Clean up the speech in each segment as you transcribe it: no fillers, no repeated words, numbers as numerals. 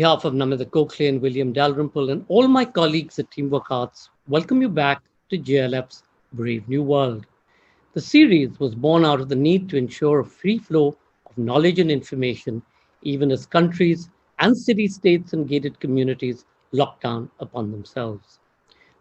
behalf of Namita Gokhale and William Dalrymple and all my colleagues at Teamwork Arts, welcome you back to JLF's Brave New World. The series was born out of the need to ensure a free flow of knowledge and information, even as countries and city-states and gated communities lock down upon themselves.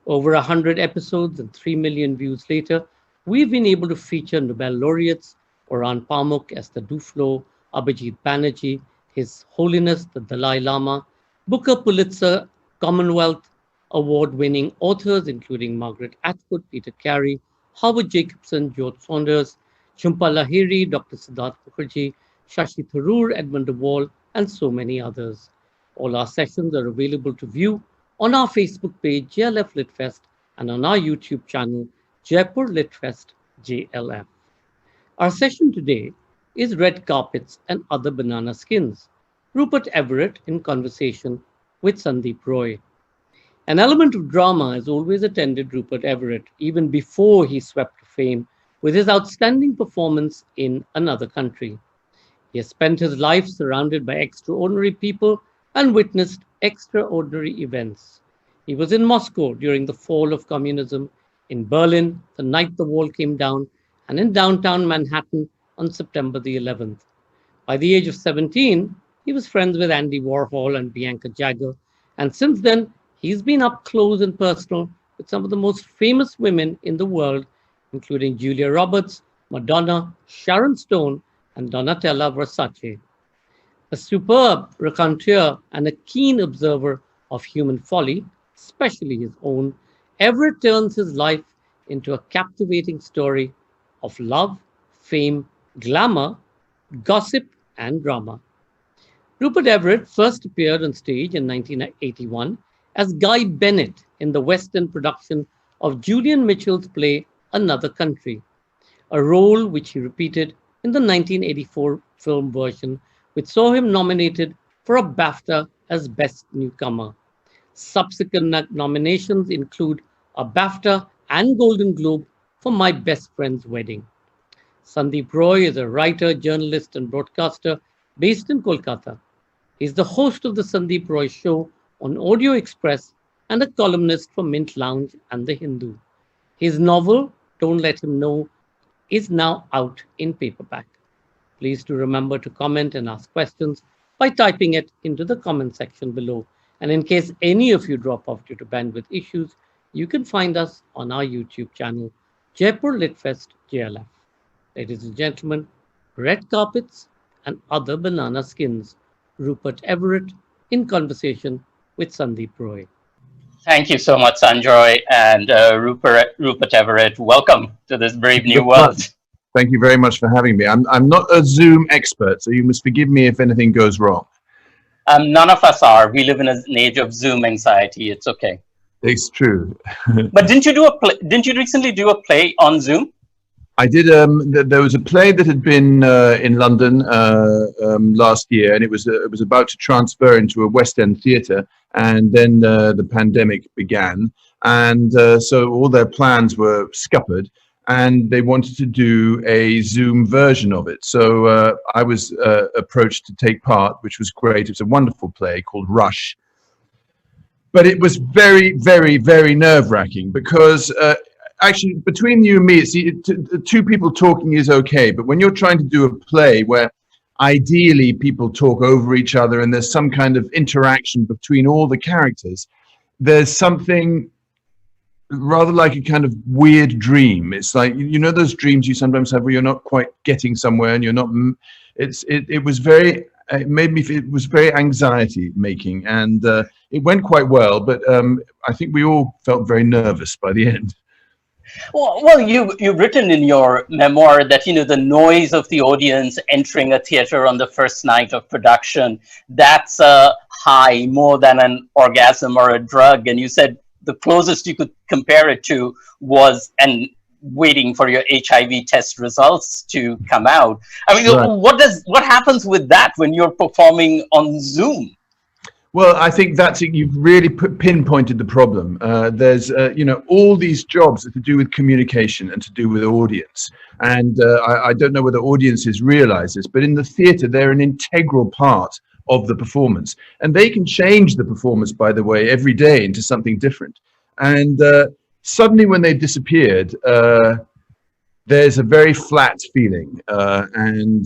Over 100 episodes and 3 million views later, we've been able to feature Nobel laureates Orhan Pamuk, Esther Duflo, Abhijit Banerjee, His Holiness the Dalai Lama, Booker, Pulitzer, Commonwealth Award-winning authors including Margaret Atwood, Peter Carey, Howard Jacobson, George Saunders, Jhumpa Lahiri, Dr. Siddharth Mukherjee, Shashi Tharoor, Edmund de Waal, and so many others. All our sessions are available to view on our Facebook page, JLF Litfest, and on our YouTube channel, Jaipur Litfest JLF. Our session today is Red Carpets and Other Banana Skins, Rupert Everett in conversation with Sandeep Roy. An element of drama has always attended Rupert Everett, even before he swept to fame with his outstanding performance in Another Country. He has spent his life surrounded by extraordinary people and witnessed extraordinary events. He was in Moscow during the fall of communism, in Berlin the night the wall came down, and in downtown Manhattan on September the 11th. By the age of 17, he was friends with Andy Warhol and Bianca Jagger, and since then, he's been up close and personal with some of the most famous women in the world, including Julia Roberts, Madonna, Sharon Stone, and Donatella Versace. A superb raconteur and a keen observer of human folly, especially his own, Everett turns his life into a captivating story of love, fame, glamour, gossip, and drama. Rupert Everett first appeared on stage in 1981 as Guy Bennett in the West End production of Julian Mitchell's play Another Country, a role which he repeated in the 1984 film version, which saw him nominated for a BAFTA as Best Newcomer. Subsequent nominations include a BAFTA and Golden Globe for My Best Friend's Wedding. Sandeep Roy is a writer, journalist, and broadcaster based in Kolkata. He's the host of the Sandeep Roy Show on Audio Express and a columnist for Mint Lounge and The Hindu. His novel, Don't Let Him Know, is now out in paperback. Please do remember to comment and ask questions by typing it into the comment section below. And in case any of you drop off due to bandwidth issues, you can find us on our YouTube channel, Jaipur Litfest JLF. Ladies and gentlemen, Red Carpets and Other Banana Skins, Rupert Everett in conversation with Sandeep Roy. Thank you so much, Sanjoy and Rupert Everett. Welcome to this brave new world. Thank you very much for having me. I'm not a Zoom expert, so you must forgive me if anything goes wrong. None of us are. We live in an age of Zoom anxiety. It's okay. It's true. But didn't you recently do a play on Zoom? I did. There was a play that had been in London last year, and it was about to transfer into a West End theatre, and then the pandemic began, and so all their plans were scuppered, and they wanted to do a Zoom version of it. So I was approached to take part, which was great. It's a wonderful play called Rush. But it was very, very, very nerve-wracking because actually, between you and me, two people talking is okay. But when you're trying to do a play where ideally people talk over each other and there's some kind of interaction between all the characters, there's something rather like a kind of weird dream. It's like, you know, those dreams you sometimes have where you're not quite getting somewhere and you're not. It was very. It made me. It was very anxiety making, and it went quite well. But I think we all felt very nervous by the end. Well, you've written in your memoir that, you know, the noise of the audience entering a theater on the first night of production, that's a high more than an orgasm or a drug. And you said the closest you could compare it to was waiting for your HIV test results to come out. I mean, right. What happens with that when you're performing on Zoom? Well, I think you've really pinpointed the problem. There's, all these jobs are to do with communication and to do with audience. And I don't know whether audiences realize this, but in the theatre, they're an integral part of the performance. And they can change the performance, by the way, every day into something different. And suddenly when they disappeared, there's a very flat feeling, and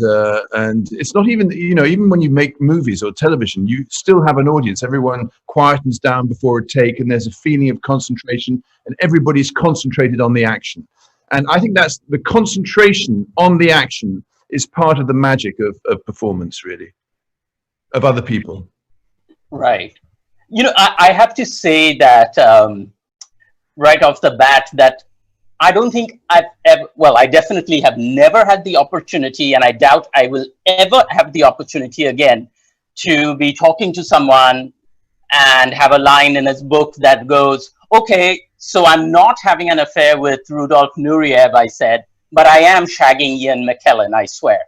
it's not even, even when you make movies or television, you still have an audience. Everyone quietens down before a take, and there's a feeling of concentration, and everybody's concentrated on the action. And I think that's the concentration on the action is part of the magic of performance, really, of other people. Right. I have to say that right off the bat that I don't think I've ever, well, I definitely have never had the opportunity, and I doubt I will ever have the opportunity again to be talking to someone and have a line in his book that goes, okay, so I'm not having an affair with Rudolf Nureyev, I said, but I am shagging Ian McKellen, I swear.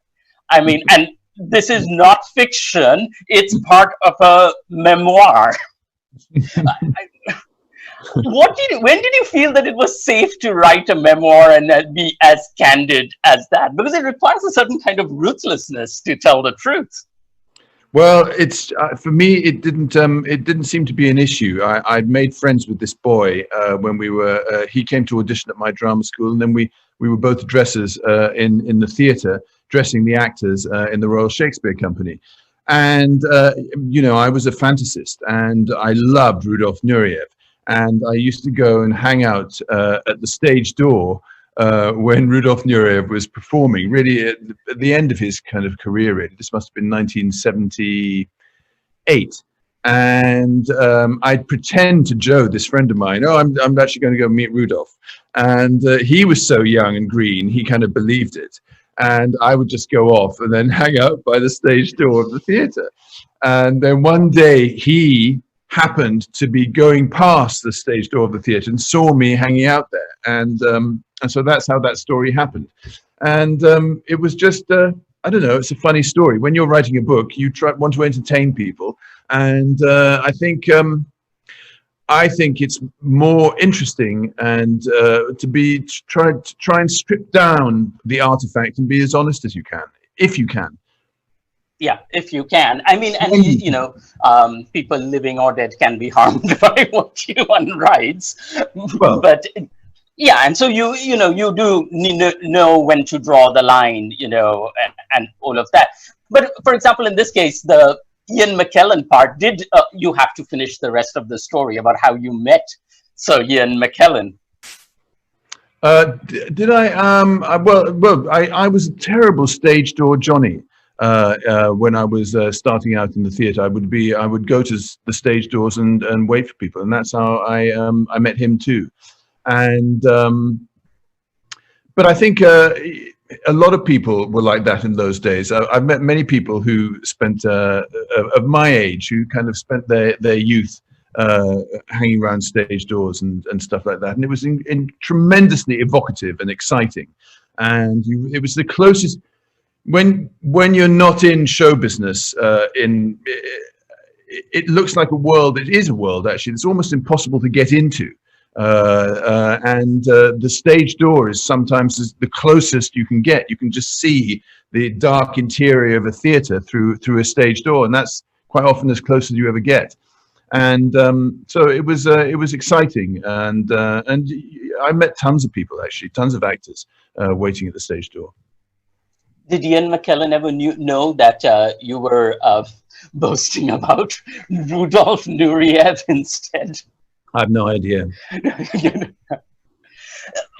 I mean, and this is not fiction, it's part of a memoir. When did you feel that it was safe to write a memoir and be as candid as that? Because it requires a certain kind of ruthlessness to tell the truth. Well, it's for me, it didn't seem to be an issue. I'd made friends with this boy when we were. He came to audition at my drama school, and then we were both dressers in the theatre, dressing the actors in the Royal Shakespeare Company. And I was a fantasist, and I loved Rudolf Nureyev. And I used to go and hang out at the stage door when Rudolf Nureyev was performing, really at the end of his kind of career, really. This must have been 1978. And I'd pretend to Joe, this friend of mine, I'm actually going to go meet Rudolf. And he was so young and green, he kind of believed it. And I would just go off and then hang out by the stage door of the theatre. And then one day he happened to be going past the stage door of the theatre and saw me hanging out there, and so that's how that story happened. And it was just I don't know, it's a funny story. When you're writing a book, you want to entertain people, and I think it's more interesting and to try and strip down the artifact and be as honest as you can, if you can. Yeah, if you can. I mean, and people living or dead can be harmed by what one writes. Well, but yeah, and so you do know when to draw the line, and all of that. But for example, in this case, the Ian McKellen part, did you have to finish the rest of the story about how you met Sir Ian McKellen? Did I? I was a terrible stage door Johnny. When I was starting out in the theatre, I would go to the stage doors and wait for people, and that's how I met him too. And but I think a lot of people were like that in those days. I've met many people who spent of my age who kind of spent their youth hanging around stage doors and stuff like that, and it was tremendously evocative and exciting, and it was the closest. When you're not in show business, it looks like a world. It is a world, actually. It's almost impossible to get into, and the stage door is sometimes the closest you can get. You can just see the dark interior of a theatre through a stage door, and that's quite often as close as you ever get. And so it was exciting, and I met tons of people, actually, tons of actors waiting at the stage door. Did Ian McKellen ever know that you were boasting about Rudolf Nureyev instead? I have no idea.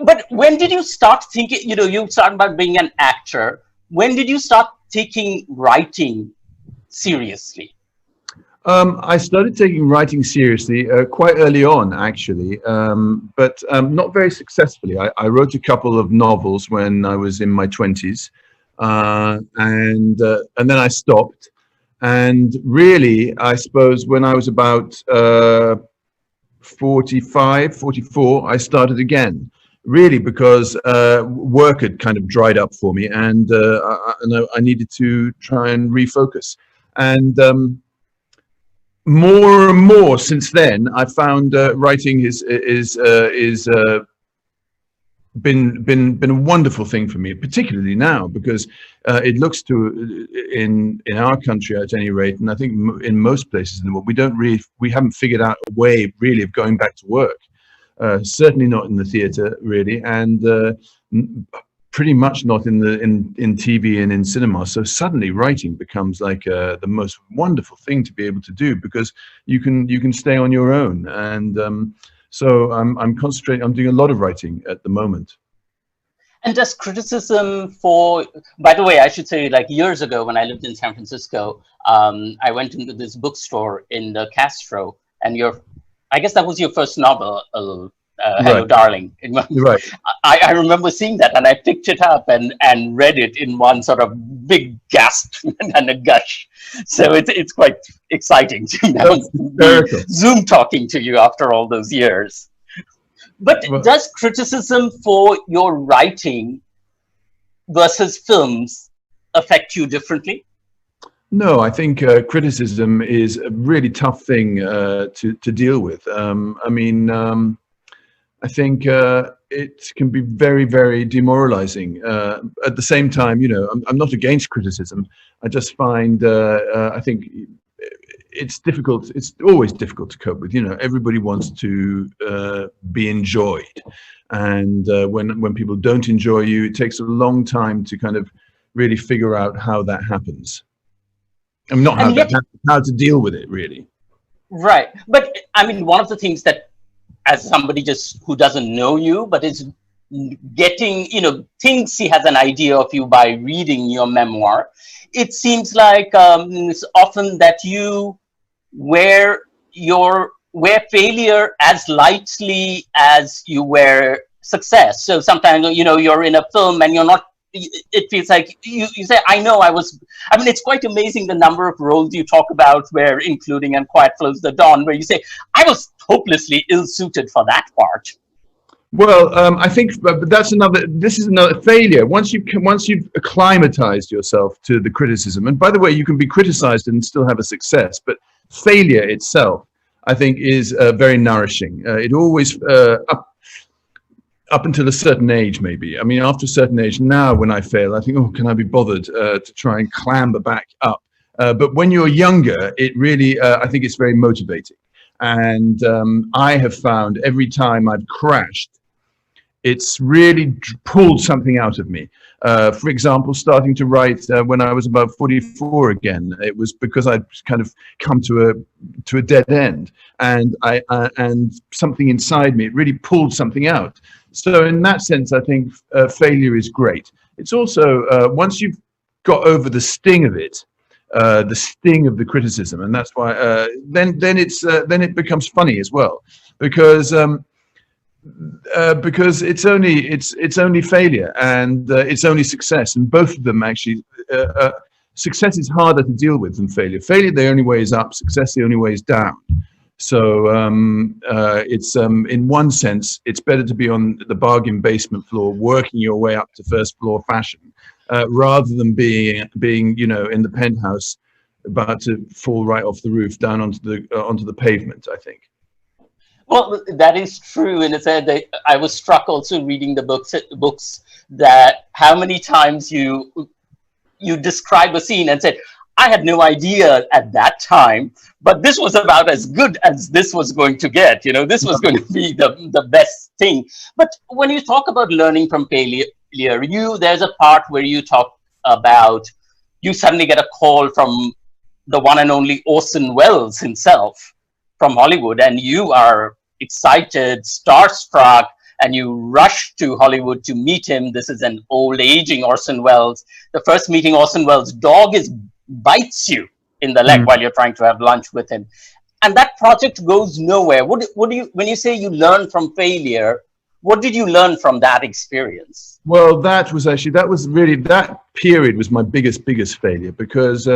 But when did you start thinking, you started about being an actor. When did you start taking writing seriously? I started taking writing seriously quite early on, actually, but not very successfully. I wrote a couple of novels when I was in my 20s. And then I stopped, and really, I suppose when I was about 45, 44, I started again, really, because work had kind of dried up for me, and I needed to try and refocus. And more and more since then, I found writing is been a wonderful thing for me, particularly now, because it looks to in our country at any rate, and I think in most places in the world, we haven't figured out a way really of going back to work. Certainly not in the theatre really, and pretty much not in TV and in cinema. So suddenly writing becomes like the most wonderful thing to be able to do, because you can stay on your own. And so I'm concentrating. I'm doing a lot of writing at the moment. And does criticism for, by the way, I should say, like years ago when I lived in San Francisco, I went into this bookstore in the Castro, and I guess that was your first novel, Hello, Right. Darling. Right. I remember seeing that, and I picked it up and read it in one sort of big gasp and a gush. So it's quite exciting to now be Zoom talking to you after all those years. But does criticism for your writing versus films affect you differently? No, I think criticism is a really tough thing to deal with. I think it can be very, very demoralizing. At the same time, I'm not against criticism. I just find, I think it's difficult. It's always difficult to cope with. Everybody wants to be enjoyed. And when people don't enjoy you, it takes a long time to kind of really figure out how that happens. I mean, not how to deal with it, really. Right. But I mean, one of the things that, as somebody just who doesn't know you, but is getting, thinks he has an idea of you by reading your memoir, it seems like it's often that you wear failure as lightly as you wear success. So sometimes, you're in a film and you're not, it feels like you say, it's quite amazing the number of roles you talk about where, including And Quiet Flows the Dawn, where you say, I was hopelessly ill-suited for that part. Well, I think, but this is another failure. Once you've acclimatized yourself to the criticism, and by the way, you can be criticized and still have a success, but failure itself, I think, is very nourishing. It always, up until a certain age, maybe. I mean, after a certain age, now when I fail, I think, oh, can I be bothered to try and clamber back up? But when you're younger, it really, I think it's very motivating. And I have found every time I've crashed, it's really pulled something out of me. For example, starting to write when I was about 44 again, it was because I'd kind of come to a dead end, and and something inside me, it really pulled something out. So in that sense, I think failure is great. It's also, once you've got over the sting of it, the sting of the criticism, and that's why then it becomes funny as well, because it's only failure and it's only success, and both of them actually, success is harder to deal with than failure. Failure, the only way is up. Success, the only way is down. So it's in one sense, it's better to be on the bargain basement floor, working your way up to first floor fashion, rather than being in the penthouse, about to fall right off the roof down onto the pavement, I think. Well, that is true. And I was struck also reading the books that how many times you describe a scene and said, I had no idea at that time, but this was about as good as this was going to get. This was going to be the best thing. But when you talk about learning from failure, there's a part where you talk about you suddenly get a call from the one and only Orson Welles himself from Hollywood, and you are excited, starstruck, and you rush to Hollywood to meet him. This is an old, aging Orson Welles. The first meeting, Orson Welles' dog bites you in the leg while you're trying to have lunch with him. And that project goes nowhere. When you say you learn from failure, what did you learn from that experience? Well, that period was my biggest failure, because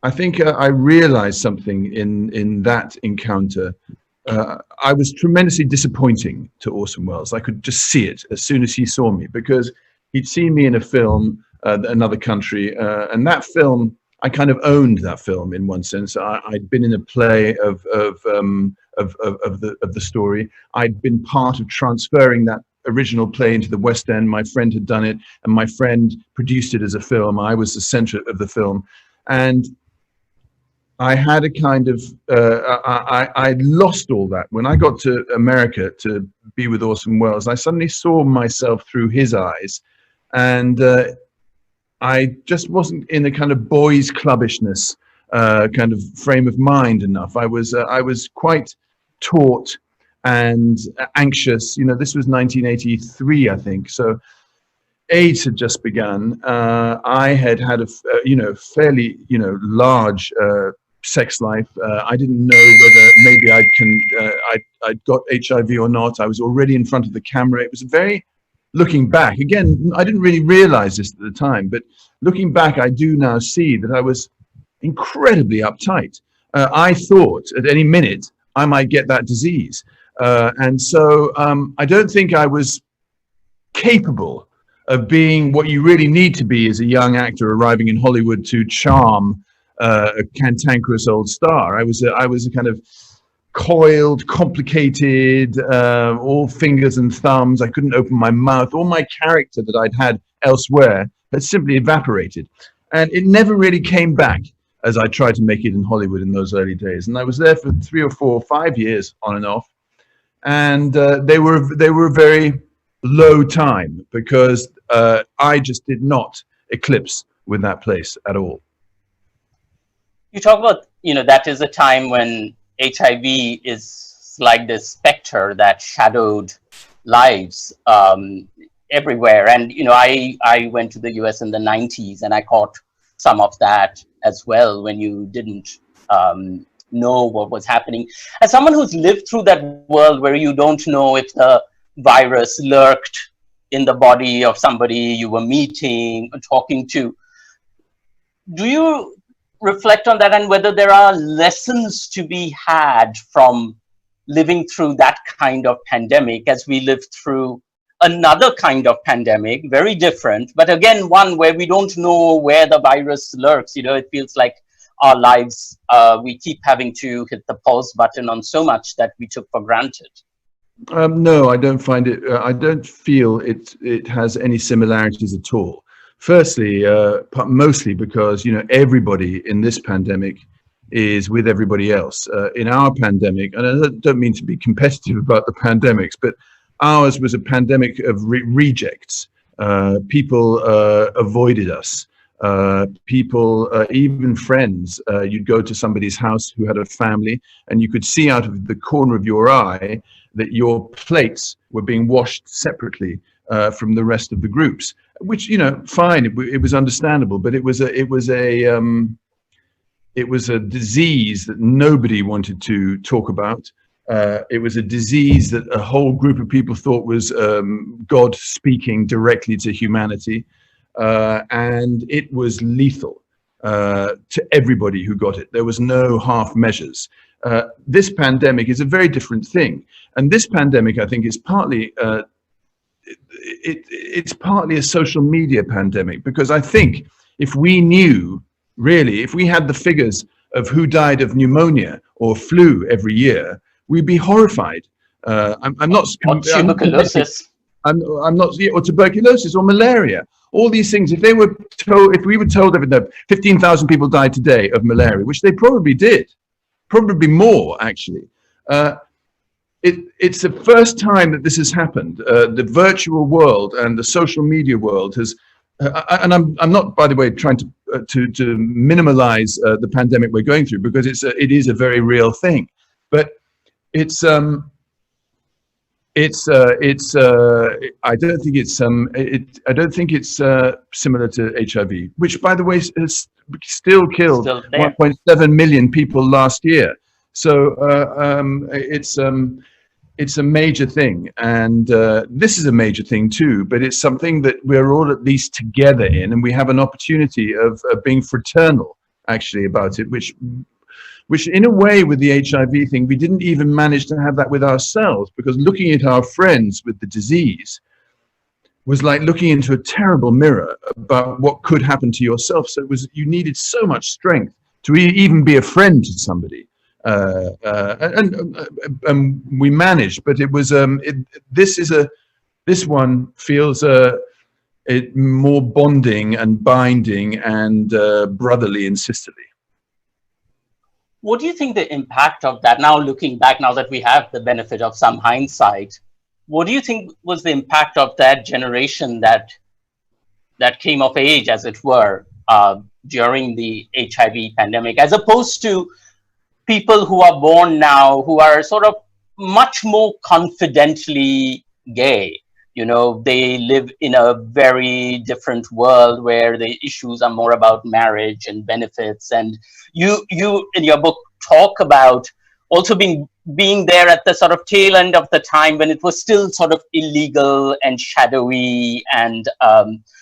I think I realized something in that encounter. I was tremendously disappointing to Orson Welles. I could just see it as soon as he saw me, because he'd seen me in a film, Another Country, and that film, I kind of owned that film in one sense. I'd been in a play of the story. I'd been part of transferring original play into the West End. My friend had done it, and my friend produced it as a film. I was the center of the film, and I had a kind of I lost all that when I got to America to be with Orson Welles. I suddenly saw myself through his eyes, and I just wasn't in a kind of boys clubbishness kind of frame of mind enough. I was quite taut and anxious. You know, this was 1983, I think. So AIDS had just begun. I had a fairly large sex life. I didn't know whether maybe I'd got HIV or not. I was already in front of the camera. It was very, looking back again, I didn't really realize this at the time, but looking back, I do now see that I was incredibly uptight. I thought at any minute I might get that disease. And so I don't think I was capable of being what you really need to be as a young actor arriving in Hollywood to charm a cantankerous old star. I was a kind of coiled, complicated, all fingers and thumbs. I couldn't open my mouth. All my character that I'd had elsewhere had simply evaporated, and it never really came back as I tried to make it in Hollywood in those early days. And I was there for 3 or 4 or 5 years on and off, and they were a very low time because I just did not eclipse with that place at all. You talk about, that is a time when HIV is like this specter that shadowed lives everywhere. And, I went to the US in the 90s and I caught some of that as well when you didn't know what was happening. As someone who's lived through that world where you don't know if the virus lurked in the body of somebody you were meeting or talking to, do you reflect on that and whether there are lessons to be had from living through that kind of pandemic as we lived through another kind of pandemic, very different, but again, one where we don't know where the virus lurks? It feels like our lives, we keep having to hit the pause button on so much that we took for granted. No, I don't find it, I don't feel it has any similarities at all. Firstly, mostly because, everybody in this pandemic is with everybody else. In our pandemic, and I don't mean to be competitive about the pandemics, but ours was a pandemic of rejects. People avoided us. People, even friends, you'd go to somebody's house who had a family, and you could see out of the corner of your eye that your plates were being washed separately from the rest of the groups, which, fine, it was understandable, but it was a disease that nobody wanted to talk about. It was a disease that a whole group of people thought was God speaking directly to humanity, and it was lethal to everybody who got it. There was no half measures. This pandemic is a very different thing, and this pandemic, I think, is partly it's partly a social media pandemic, because I think if we knew, really, if we had the figures of who died of pneumonia or flu every year, we'd be horrified. I'm not tuberculosis. I'm not, or tuberculosis or malaria. All these things. If we were told that 15,000 people died today of malaria, which they probably did, probably more actually. It's the first time that this has happened. The virtual world and the social media world has, and I'm not, by the way, trying to minimize the pandemic we're going through, because it is a very real thing, but I don't think it's similar to HIV, which, by the way, has still killed 1.7 million people last year. So it's a major thing, and this is a major thing too. But it's something that we're all at least together in, and we have an opportunity of being fraternal, actually, about it, which in a way with the HIV thing, we didn't even manage to have that with ourselves, because looking at our friends with the disease was like looking into a terrible mirror about what could happen to yourself. So you needed so much strength to even be a friend to somebody. And we managed, but it was, this is This one feels it more bonding and binding and brotherly and sisterly. What do you think the impact of that, now looking back, now that we have the benefit of some hindsight, what do you think was the impact of that generation that came of age, as it were, during the HIV pandemic, as opposed to people who are born now, who are sort of much more confidently gay? You know, they live in a very different world where the issues are more about marriage and benefits. And you in your book talk about also being there at the sort of tail end of the time when it was still sort of illegal and shadowy, and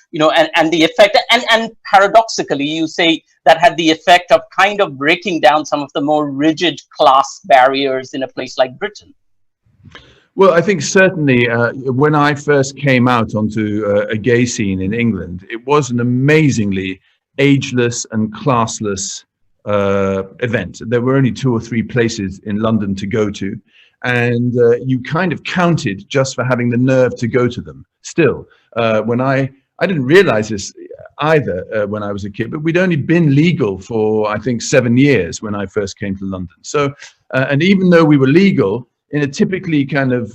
you know, and the effect, and paradoxically, you say that had the effect of kind of breaking down some of the more rigid class barriers in a place like Britain. Well, I think certainly when I first came out onto a gay scene in England, it was an amazingly ageless and classless event. There were only 2 or 3 places in London to go to, and you kind of counted just for having the nerve to go to them. Still, when I didn't realize this either when I was a kid, but we'd only been legal for, I think, 7 years when I first came to London. So, and even though we were legal, in a typically kind of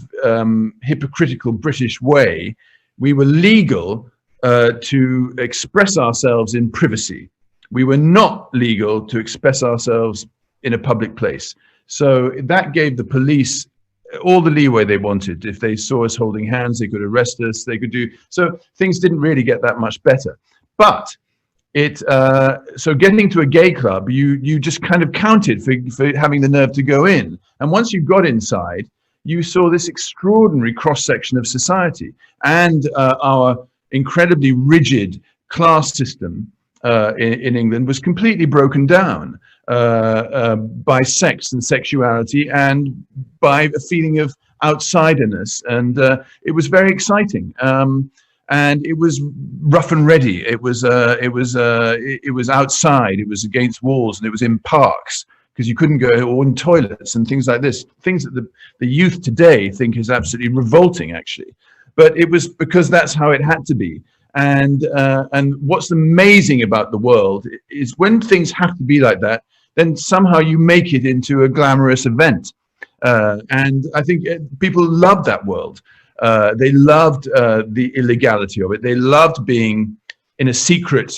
hypocritical British way, we were legal to express ourselves in privacy. We were not legal to express ourselves in a public place. So that gave the police all the leeway they wanted. If they saw us holding hands, they could arrest us, they could do, so things didn't really get that much better. But so getting to a gay club, you just kind of counted for having the nerve to go in. And once you got inside, you saw this extraordinary cross-section of society, and our incredibly rigid class system in England was completely broken down by sex and sexuality, and by a feeling of outsiderness. And it was very exciting. And it was rough and ready. It was outside. It was against walls, and it was in parks because you couldn't go, or in toilets and things like this. Things that the youth today think is absolutely revolting, actually. But it was because that's how it had to be. And what's amazing about the world is when things have to be like that, then somehow you make it into a glamorous event. And I think people love that world. They loved the illegality of it. They loved being in a secret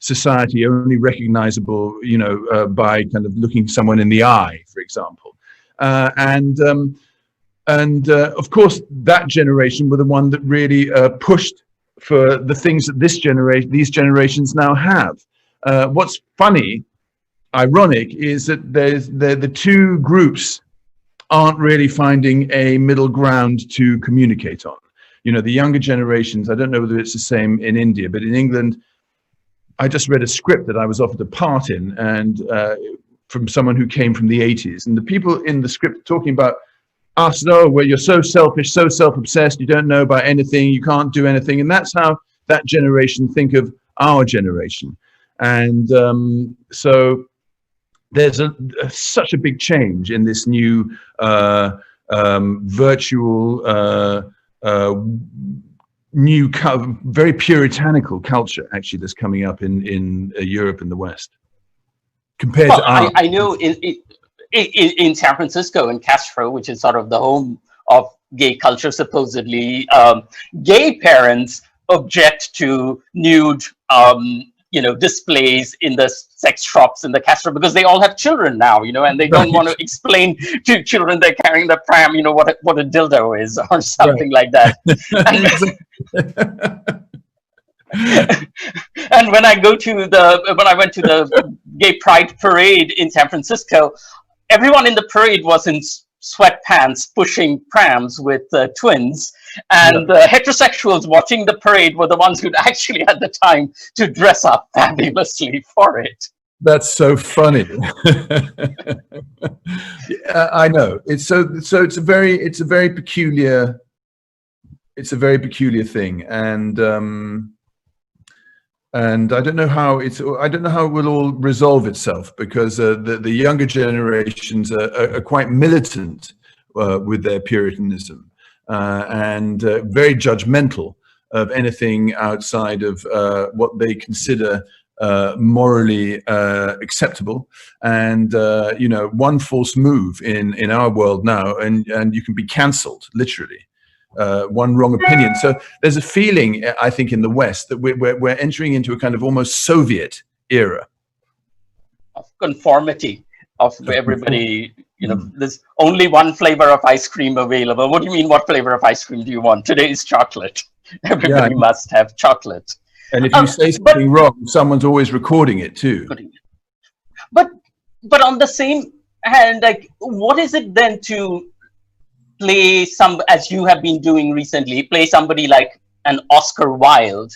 society, only recognizable, you know, by kind of looking someone in the eye, for example. And of course, that generation were the one that really pushed for the things that these generations now have. What's funny, ironic, is that the 2 groups aren't really finding a middle ground to communicate on. You know, the younger generations, I don't know whether it's the same in India, but in England, I just read a script that I was offered a part in, and from someone who came from the 80s. And the people in the script talking about us, oh, well, you're so selfish, so self-obsessed, you don't know about anything, you can't do anything. And that's how that generation think of our generation. And so there's such a big change in this new virtual, new, very puritanical culture, actually, that's coming up in Europe and the West. Compared to ours. I know in San Francisco, in Castro, which is sort of the home of gay culture, supposedly, gay parents object to nude you know, displays in the sex shops in the Castro, because they all have children now, you know, and they don't want to explain to children they're carrying the pram, you know, what a dildo is or something like that. And when I went to the gay pride parade in San Francisco, everyone in the parade was in sweatpants pushing prams with twins, and the heterosexuals watching the parade were the ones who'd actually had the time to dress up fabulously for it. That's so funny. I know. It's it's a very peculiar thing, and I don't know how it will all resolve itself, because the younger generations are quite militant with their Puritanism. and very judgmental of anything outside of what they consider morally acceptable. And one false move in our world now, and you can be cancelled, literally. One wrong opinion. So there's a feeling, I think, in the West that we're entering into a kind of almost Soviet era of conformity, of everybody. There's only one flavor of ice cream available. What do you mean? What flavor of ice cream do you want? Today is chocolate. Everybody must have chocolate. And if you say something wrong, someone's always recording it too. But on the same hand, like, what is it then to play as you have been doing recently, play somebody like an Oscar Wilde,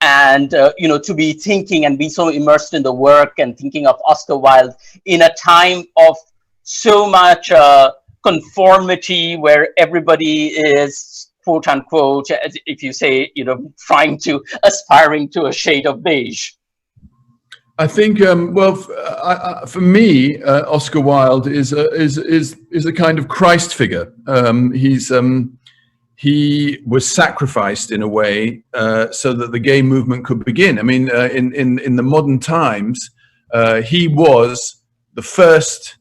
and to be thinking and be so immersed in the work and thinking of Oscar Wilde in a time of so much conformity, where everybody is, quote unquote, as if you say, aspiring to a shade of beige. I think, for me, Oscar Wilde is a kind of Christ figure. He was sacrificed in a way so that the gay movement could begin. I mean, in the modern times, he was the first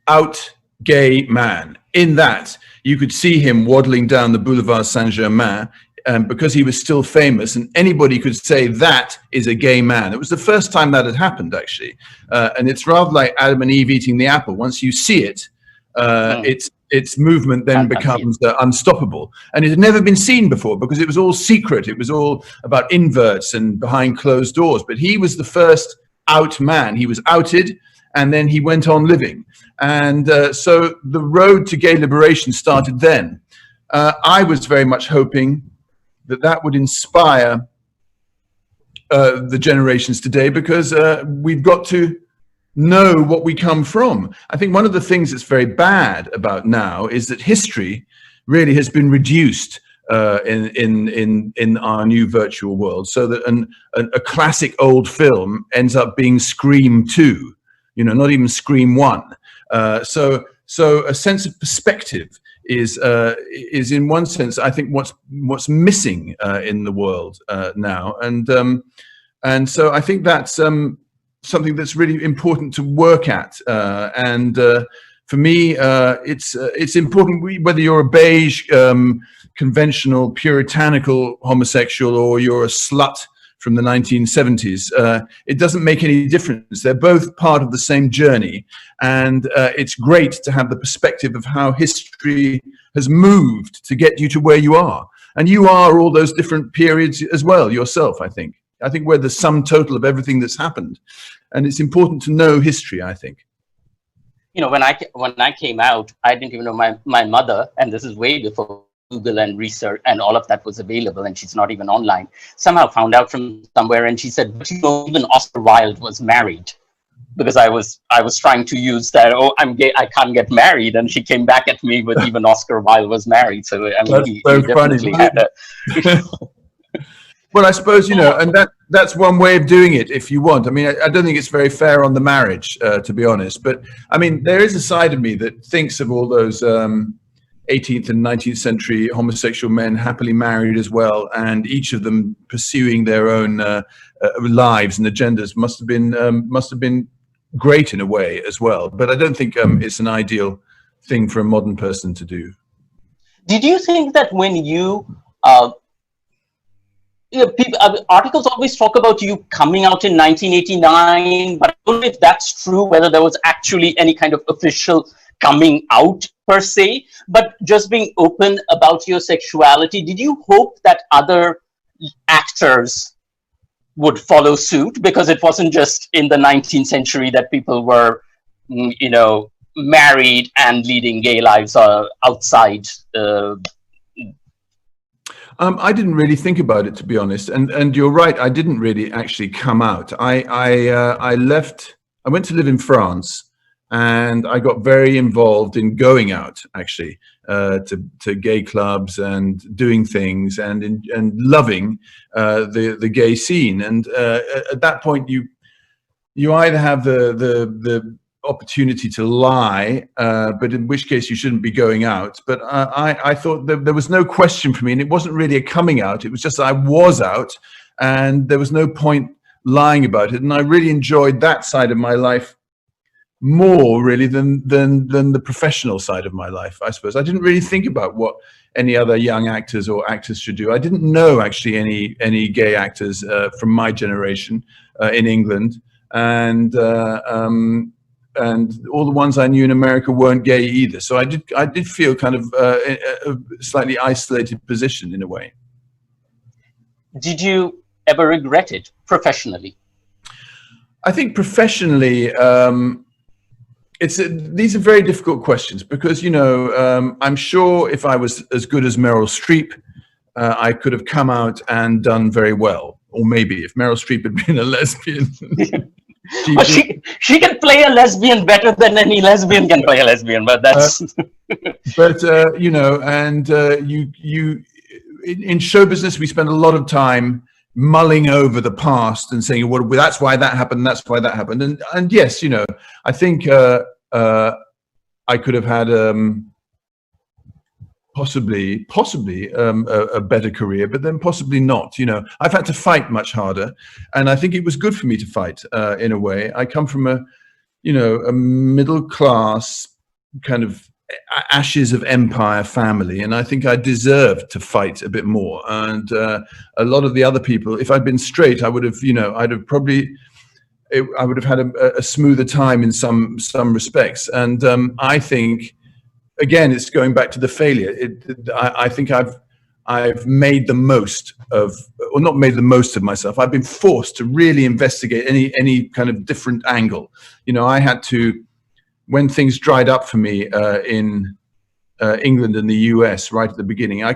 out gay man, in that you could see him waddling down the Boulevard Saint-Germain, because he was still famous, and anybody could say that is a gay man. It was the first time that had happened, actually. And it's rather like Adam and Eve eating the apple. Once you see it, its movement then becomes unstoppable. And it had never been seen before, because it was all secret. It was all about inverts and behind closed doors. But he was the first out man. He was outed, and then he went on living. And so the road to gay liberation started then. I was very much hoping that would inspire the generations today, because we've got to know what we come from. I think one of the things that's very bad about now is that history really has been reduced in our new virtual world, so that a classic old film ends up being Scream 2, not even Scream 1. So a sense of perspective is in one sense, I think, what's missing in the world now, and so I think that's something that's really important to work at. And for me, it's important, whether you're a beige, conventional, puritanical homosexual, or you're a slut from the 1970s. It doesn't make any difference. They're both part of the same journey. And it's great to have the perspective of how history has moved to get you to where you are. And you are all those different periods as well yourself, I think. I think we're the sum total of everything that's happened. And it's important to know history, I think. When I came out, I didn't even know my mother, and this is way before Google and research and all of that was available, and she's not even online, somehow found out from somewhere, and she said, but even Oscar Wilde was married, because I was trying to use that, I'm gay, I can't get married, and she came back at me with even Oscar Wilde was married. So I mean, he definitely had a well, I suppose, and that's one way of doing it if you want. I mean, I don't think it's very fair on the marriage, to be honest. But I mean, there is a side of me that thinks of all those 18th and 19th century homosexual men happily married as well, and each of them pursuing their own lives and agendas must have been great in a way as well. But I don't think it's an ideal thing for a modern person to do. Did you think that when you articles always talk about you coming out in 1989, but I don't know if that's true, whether there was actually any kind of official coming out per se, but just being open about your sexuality. Did you hope that other actors would follow suit? Because it wasn't just in the 19th century that people were, married and leading gay lives outside. I didn't really think about it, to be honest. And you're right, I didn't really actually come out. I went to live in France, and I got very involved in going out, actually, to gay clubs and doing things and loving the gay scene. And at that point, you either have the opportunity to lie, but in which case you shouldn't be going out. But I thought there was no question for me, and it wasn't really a coming out. It was just I was out, and there was no point lying about it. And I really enjoyed that side of my life more really than the professional side of my life, I suppose. I didn't really think about what any other young actors or actors should do. I didn't know actually any gay actors from my generation in England, and all the ones I knew in America weren't gay either. So I did feel kind of a slightly isolated position in a way. Did you ever regret it professionally? I think professionally, these are very difficult questions because, you know, I'm sure if I was as good as Meryl Streep, I could have come out and done very well. Or maybe if Meryl Streep had been a lesbian. She can play a lesbian better than any lesbian can play a lesbian, but that's... you know, and in show business, we spend a lot of time mulling over the past and saying, well, that's why that happened, that's why that happened. And yes, you know, I think I could have had possibly a better career, but then possibly not. You know, I've had to fight much harder, and I think it was good for me to fight in a way. I come from a middle class kind of ashes of empire family, and I think I deserved to fight a bit more. And a lot of the other people, if I'd been straight, I would have, you know, I would have had a smoother time in some respects. And I think, again, it's going back to the failure. I think I've made the most of, or not made the most of myself. I've been forced to really investigate any kind of different angle. You know, I had to, when things dried up for me in England and the US right at the beginning, I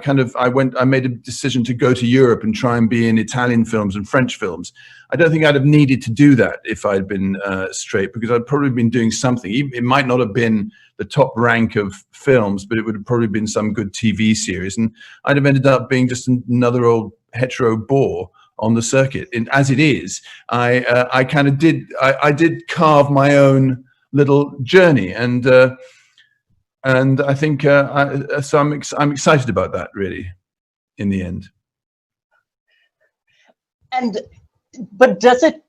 made a decision to go to Europe and try and be in Italian films and French films. I don't think I'd have needed to do that if I'd been straight, because I'd probably been doing something. It might not have been the top rank of films, but it would have probably been some good TV series. And I'd have ended up being just another old hetero bore on the circuit. And as it is, I did carve my own little journey, and I think so. I'm excited about that, really, in the end. But does it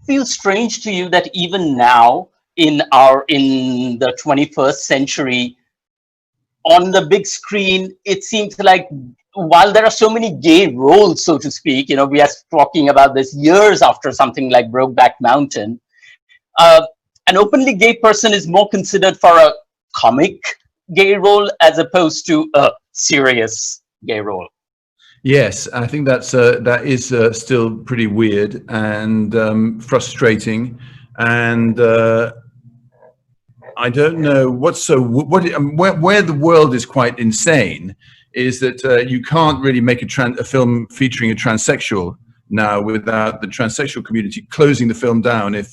feel strange to you that even now, in the 21st century, on the big screen, it seems like while there are so many gay roles, so to speak, you know, we are talking about this years after something like Brokeback Mountain. An openly gay person is more considered for a comic gay role as opposed to a serious gay role. Yes, I think that is still pretty weird and frustrating, and I don't know where the world is quite insane is that you can't really make a film featuring a transsexual now without the transsexual community closing the film down if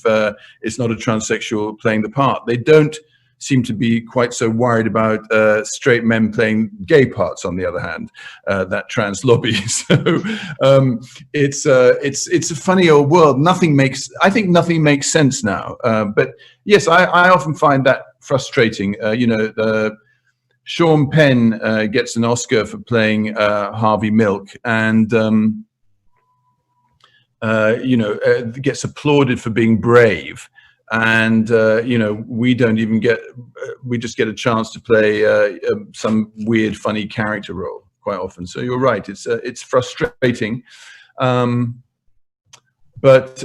it's not a transsexual playing the part. They don't seem to be quite so worried about straight men playing gay parts, on the other hand, that trans lobby. So it's a funny old world. I think nothing makes sense now. But yes, I often find that frustrating. You know, Sean Penn gets an Oscar for playing Harvey Milk, and you know, gets applauded for being brave, and you know, we just get a chance to play some weird, funny character role quite often. So you're right, it's frustrating, but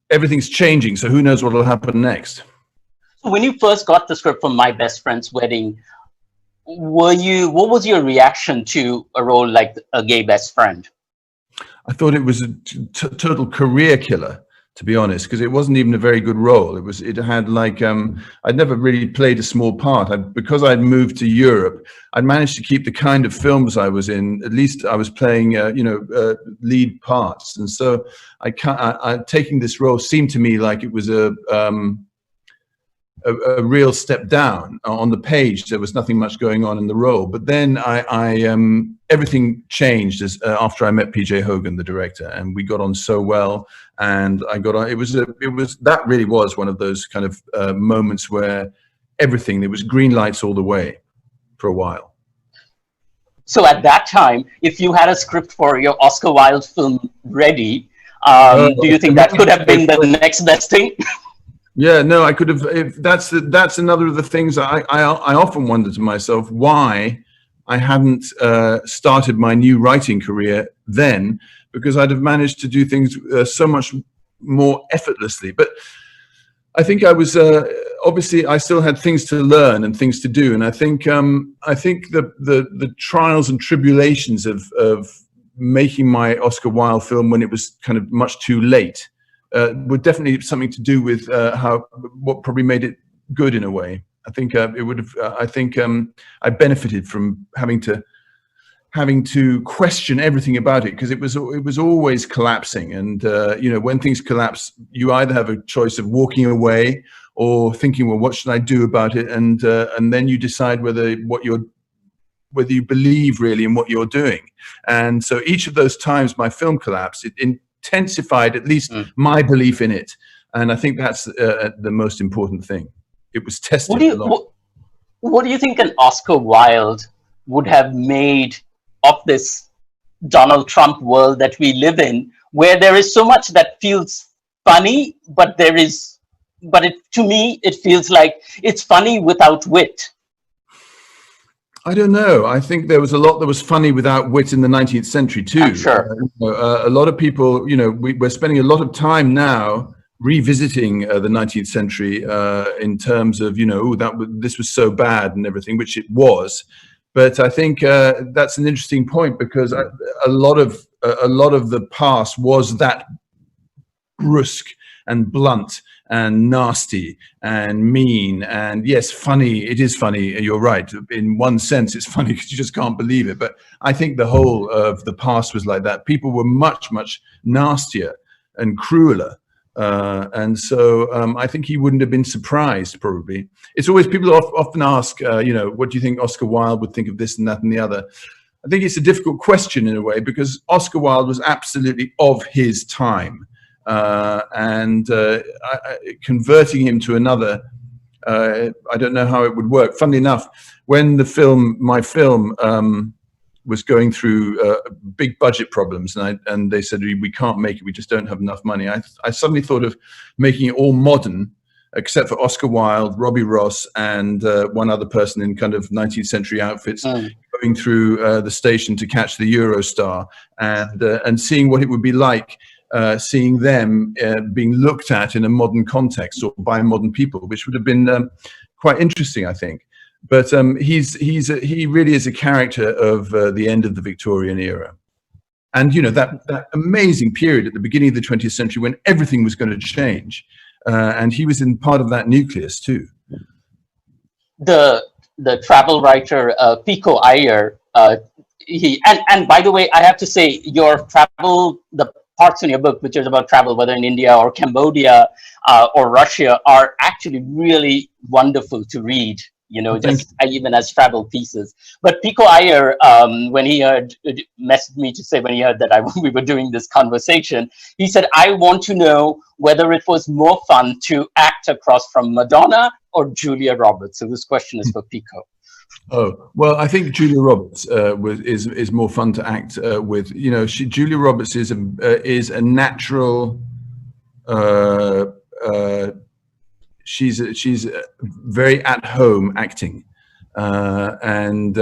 everything's changing. So who knows what will happen next? So when you first got the script for My Best Friend's Wedding, what was your reaction to a role like a gay best friend? I thought it was a total career killer, to be honest, because it wasn't even a very good role. It had like, I'd never really played a small part. Because I'd moved to Europe, I'd managed to keep the kind of films I was in. At least I was playing, you know, lead parts. And so taking this role seemed to me like it was a real step down. On the page, there was nothing much going on in the role. But then I everything changed after I met PJ Hogan, the director, and we got on so well. And I got on. That really was one of those kind of moments where there was green lights all the way for a while. So at that time, if you had a script for your Oscar Wilde film ready, do you think that could have been the next best thing? Yeah, no, I could have. That's another of the things I often wonder to myself, why I hadn't started my new writing career then, because I'd have managed to do things so much more effortlessly. But I think I was obviously I still had things to learn and things to do, and I think the trials and tribulations of making my Oscar Wilde film when it was kind of much too late were definitely something to do with what probably made it good in a way. I think it would have. I think I benefited from having to question everything about it, because it was always collapsing. And when things collapse, you either have a choice of walking away or thinking, well, what should I do about it? And then you decide whether you believe really in what you're doing. And so each of those times my film collapsed, it intensified at least my belief in it. And I think that's the most important thing. It was tested a lot. What do you think an Oscar Wilde would have made of this Donald Trump world that we live in, where there is so much that feels funny, but to me, it feels like it's funny without wit? I don't know. I think there was a lot that was funny without wit in the 19th century too. I'm sure. A lot of people, we're spending a lot of time now revisiting the 19th century in terms of, this was so bad and everything, which it was. But I think that's an interesting point, because a lot of the past was that brusque and blunt and nasty and mean, and yes, funny. It is funny. You're right. In one sense, it's funny because you just can't believe it. But I think the whole of the past was like that. People were much, much nastier and crueler. And so I think he wouldn't have been surprised, probably. It's always, people often ask, what do you think Oscar Wilde would think of this and that and the other? I think it's a difficult question in a way, because Oscar Wilde was absolutely of his time. And converting him to another, I don't know how it would work. Funnily enough, when my film was going through big budget problems, and they said, we can't make it, we just don't have enough money, I suddenly thought of making it all modern, except for Oscar Wilde, Robbie Ross, and one other person in kind of 19th century outfits, going through the station to catch the Eurostar, and seeing what it would be like, seeing them being looked at in a modern context or by modern people, which would have been quite interesting, I think. But he really is a character of the end of the Victorian era, and that amazing period at the beginning of the 20th century when everything was going to change, and he was in part of that nucleus too. The travel writer Pico Iyer, and by the way, I have to say, the parts in your book which is about travel, whether in India or Cambodia or Russia, are actually really wonderful to read. Even as travel pieces. But Pico Iyer, when he messaged me to say, when he heard that we were doing this conversation, he said, I want to know whether it was more fun to act across from Madonna or Julia Roberts. So this question is for Pico. Oh, well, I think Julia Roberts is more fun to act with. Julia Roberts is a natural. She's very at home acting, and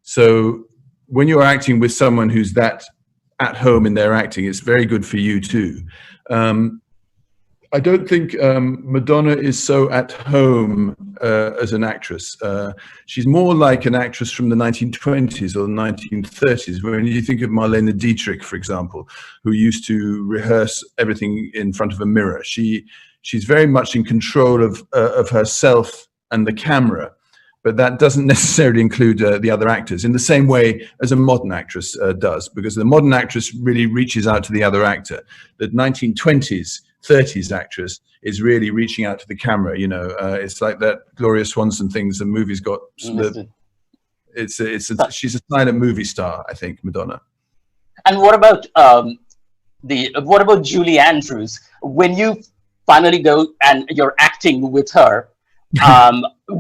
so when you're acting with someone who's that at home in their acting, it's very good for you too. I don't think Madonna is so at home as an actress. She's more like an actress from the 1920s or the 1930s. When you think of Marlene Dietrich, for example, who used to rehearse everything in front of a mirror, she's very much in control of herself and the camera, but that doesn't necessarily include the other actors in the same way as a modern actress does, because the modern actress really reaches out to the other actor. The 1920s, 30s actress is really reaching out to the camera. It's like that Gloria Swanson thing. The movie's got She's a silent movie star, I think, Madonna. And what about what about Julie Andrews? When you finally go and you're acting with her,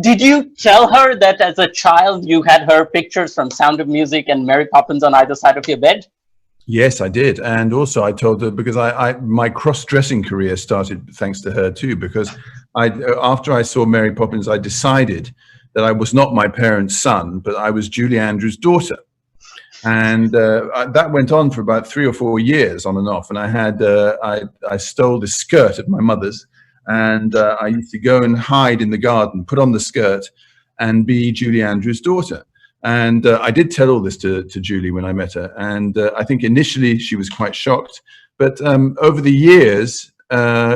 did you tell her that as a child you had her pictures from Sound of Music and Mary Poppins on either side of your bed? Yes, I did. And also I told her, because my cross-dressing career started thanks to her too, because after I saw Mary Poppins, I decided that I was not my parents' son, but I was Julie Andrews' daughter. And that went on for about 3 or 4 years on and off. And I stole this skirt of my mother's, and I used to go and hide in the garden, put on the skirt and be Julie Andrews' daughter. And I did tell all this to Julie when I met her. And I think initially she was quite shocked. But over the years,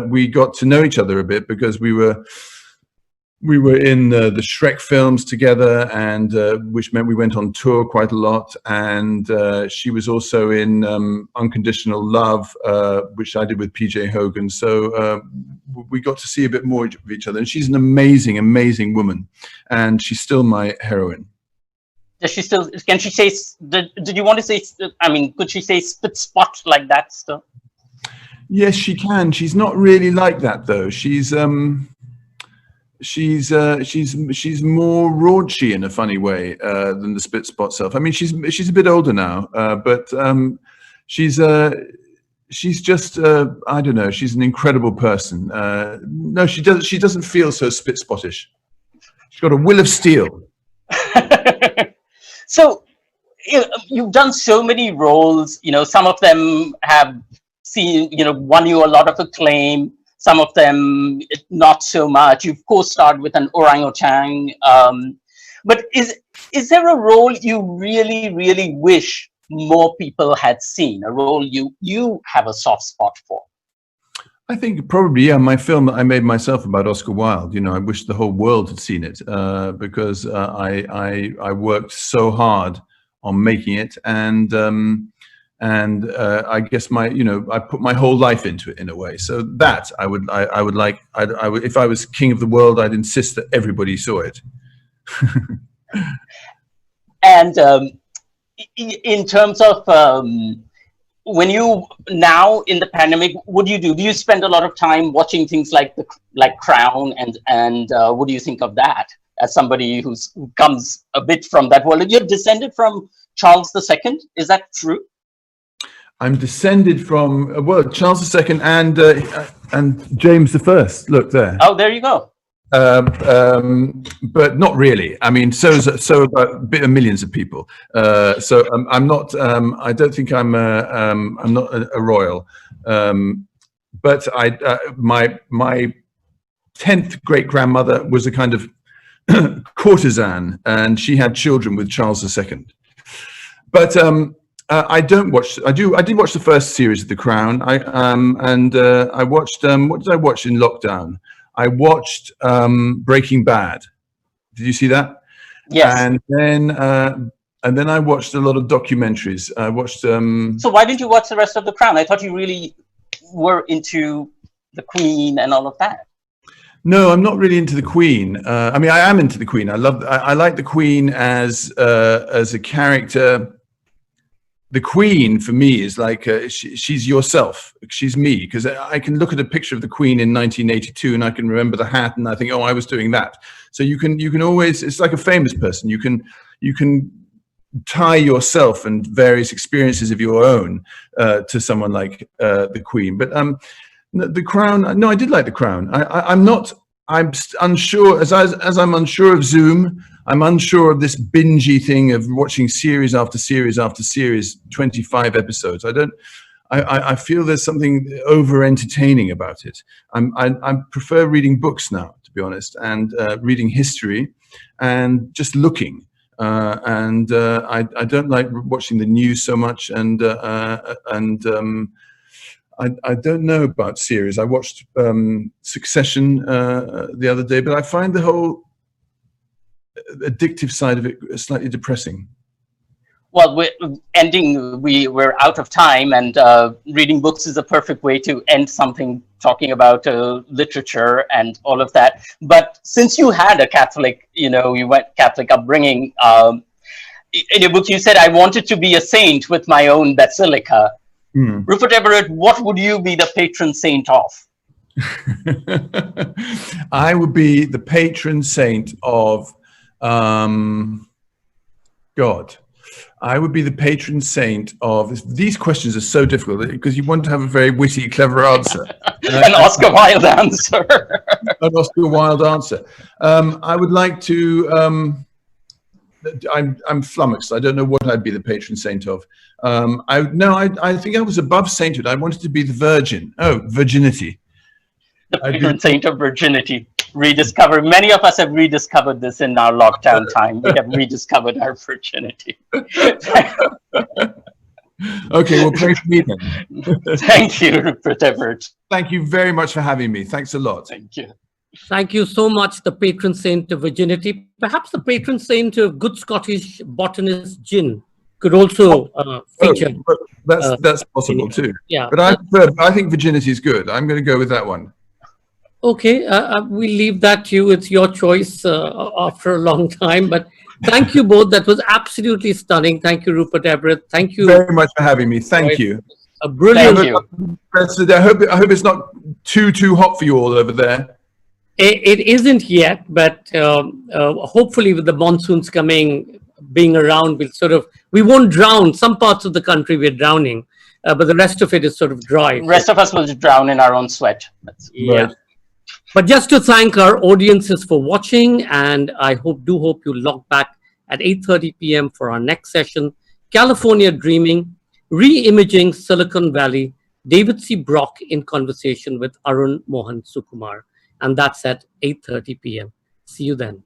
we got to know each other a bit, because we were in the Shrek films together, and which meant we went on tour quite a lot. And she was also in Unconditional Love, which I did with PJ Hogan. So we got to see a bit more of each other. And she's an amazing, amazing woman. And she's still my heroine. Does she still, can she say, did you want to say, I mean, could she say spit spot like that still? Yes, she can. She's not really like that though. She's more raunchy in a funny way than the spit spot self. I mean, she's a bit older now, but she's just I don't know. She's an incredible person. No, she doesn't feel so spit spottish. She's got a will of steel. So you've done so many roles. You know, some of them have won you a lot of acclaim. Some of them not so much. You've co-starred with an orangutan. But is there a role you really, really wish more people had seen? A role you have a soft spot for? I think probably, yeah, my film that I made myself about Oscar Wilde. You know, I wish the whole world had seen it, because I worked so hard on making it, and I guess I put my whole life into it in a way. So that I would like, if I was king of the world, I'd insist that everybody saw it. And in terms of when you now in the pandemic, what do? Do you spend a lot of time watching things like Crown, and what do you think of that as somebody who comes a bit from that world? You're descended from Charles II, is that true? I'm descended from Charles II and James I. Look there. Oh, there you go. But not really. I mean, so about a bit of millions of people. So I'm not. I don't think I'm not a royal. But my 10th great grandmother was a kind of courtesan, and she had children with Charles II. But I don't watch. I did watch the first series of The Crown. I watched. What did I watch in lockdown? I watched Breaking Bad. Did you see that? Yes. And then I watched a lot of documentaries. I watched. So why didn't you watch the rest of The Crown? I thought you really were into the Queen and all of that. No, I'm not really into the Queen. I mean, I am into the Queen. I like the Queen as a character. The Queen for me is like she's yourself. She's me, because I can look at a picture of the Queen in 1982 and I can remember the hat and I think, oh, I was doing that. So you can always. It's like a famous person. You can tie yourself and various experiences of your own to someone like the Queen. But the Crown. No, I did like the Crown. I'm not. I'm unsure. As I'm unsure of Zoom. I'm unsure of this bingey thing of watching series after series after series, 25 episodes. I feel there's something over entertaining about it. I prefer reading books now, to be honest, and reading history and just looking. I don't like watching the news so much. And I don't know about series. I watched Succession the other day, but I find the whole addictive side of it slightly depressing. Well, we're out of time, and reading books is a perfect way to end something talking about literature and all of that. But since you had a Catholic, you went Catholic upbringing, in your book, you said, I wanted to be a saint with my own basilica. Rupert Everett, what would you be the patron saint of? I would be the patron saint of God. I would be the patron saint of, these questions are so difficult because you want to have a very witty, clever answer. An Oscar Wilde answer. An Oscar Wilde answer. I would like to, I'm flummoxed. I don't know what I'd be the patron saint of. I think I was above sainthood. I wanted to be the virgin. Oh, virginity. The patron saint of virginity. Rediscover. Many of us have rediscovered this in our lockdown time. We have rediscovered our virginity. Okay, well, pray for me then. Thank you, Rupert Everett. Thank you very much for having me. Thanks a lot. Thank you. Thank you so much, the patron saint of virginity. Perhaps the patron saint of good Scottish botanist gin could also feature. That's possible too. Yeah, but I think virginity is good. I'm going to go with that one. Okay, we'll leave that to you. It's your choice after a long time. But thank you both. That was absolutely stunning. Thank you, Rupert Everett. Thank you very much for having me. Thank you. A brilliant. Thank you. I hope it's not too hot for you all over there. It isn't yet, but hopefully with the monsoons being around, we won't drown. Some parts of the country we're drowning, but the rest of it is sort of dry. The rest of us will drown in our own sweat. Yeah. Right. But just to thank our audiences for watching, and I hope you log back at 8:30 p.m. for our next session, California Dreaming, Re-Imaging Silicon Valley, David C. Brock in conversation with Arun Mohan Sukumar. And that's at 8:30 p.m. See you then.